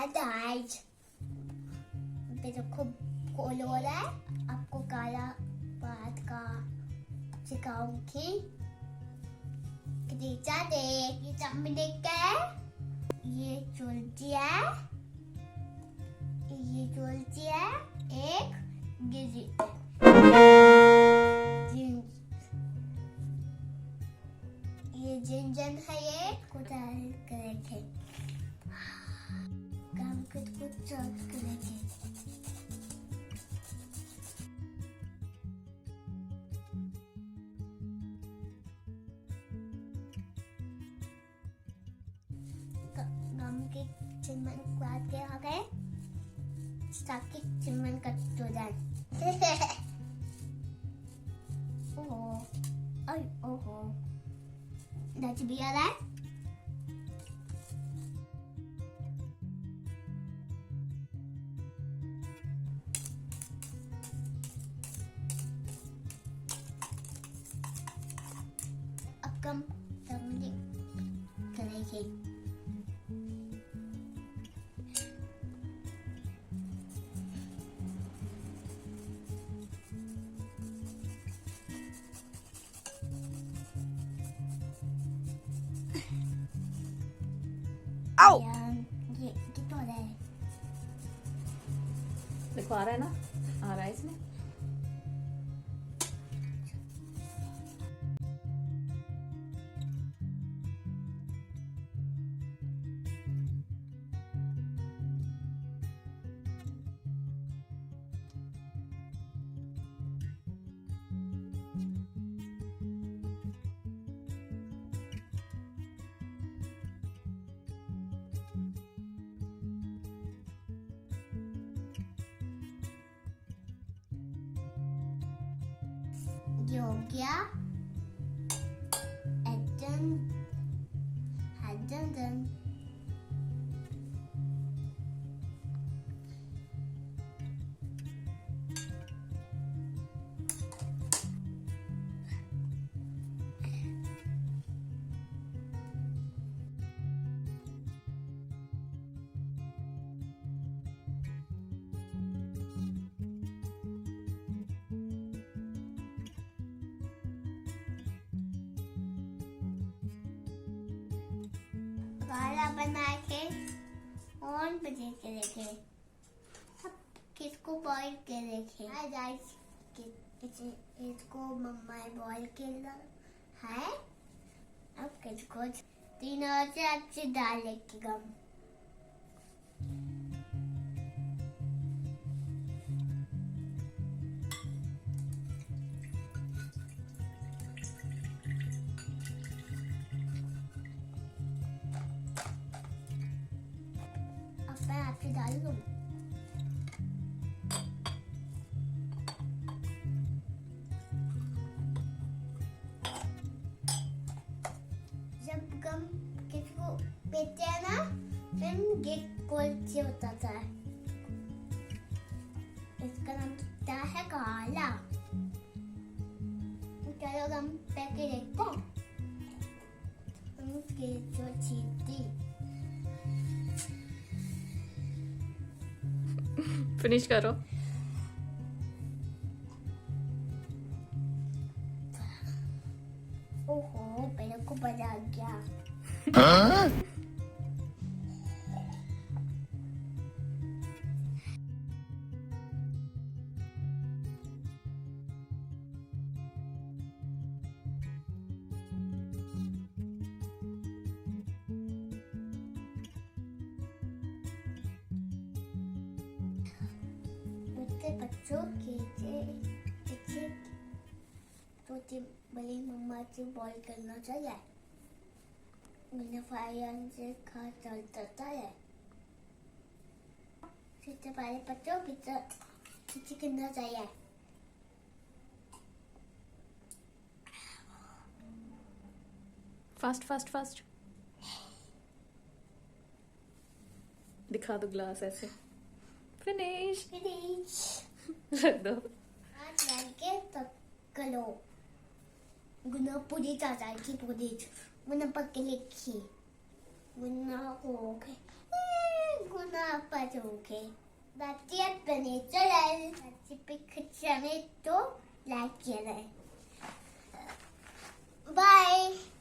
Guys, मेरे को call हो रहा है। आपको काला बात का सिखाऊंगी। क्रीचा देख, ये चमड़े का है, ये चुलची है, ये चुलची है, एक गिरी ये जिंजन है, ये कुदाल करेंगे काम कुछ चौथ करेंगे। गम के चिमन क्वाद के आ गए ताकि चिमन कट हो जाए। ओहो, आई ओहो, नच भी आ रहा है। अब हम तमली करेंगे। ये तो रहा है, देखो आ रहा है ना, आ रहा है इसमें। ये हो गया एकदम एकदम। काला बना के ऑन बजे के देखे। अब किसको बॉईल के देखे। हाय गाइस, इसको मम्मा बॉईल के है। अब किसको तीनों से अच्छे डाले की गम। मैं आपसे डाल दूँ। जब गम किसको पीते हैं ना, फिर ये कोल्ची होता था। इसका नाम होता है काला। चलो गम पैके देखते हैं। जो चीटी फिनिश करो। ओहो, मेरे को बजा गया। बच्चों के पीछे छोटी बड़ी मम्मा से बॉल करना चाहिए। मैंने फायर से खा चलता है। सबसे पहले बच्चों पीछे करना चाहिए। फास्ट फास्ट फास्ट दिखा दो ग्लास ऐसे। फिनिश रख दो। आज लगे तो कलो गुना पूरी चाचा की पूरी गुना पक्के लिखी गुना हो गए गुना दोगे। बच्चे बने चले, बच्चे पे खिंचाने तो लाइक किया है। बाय।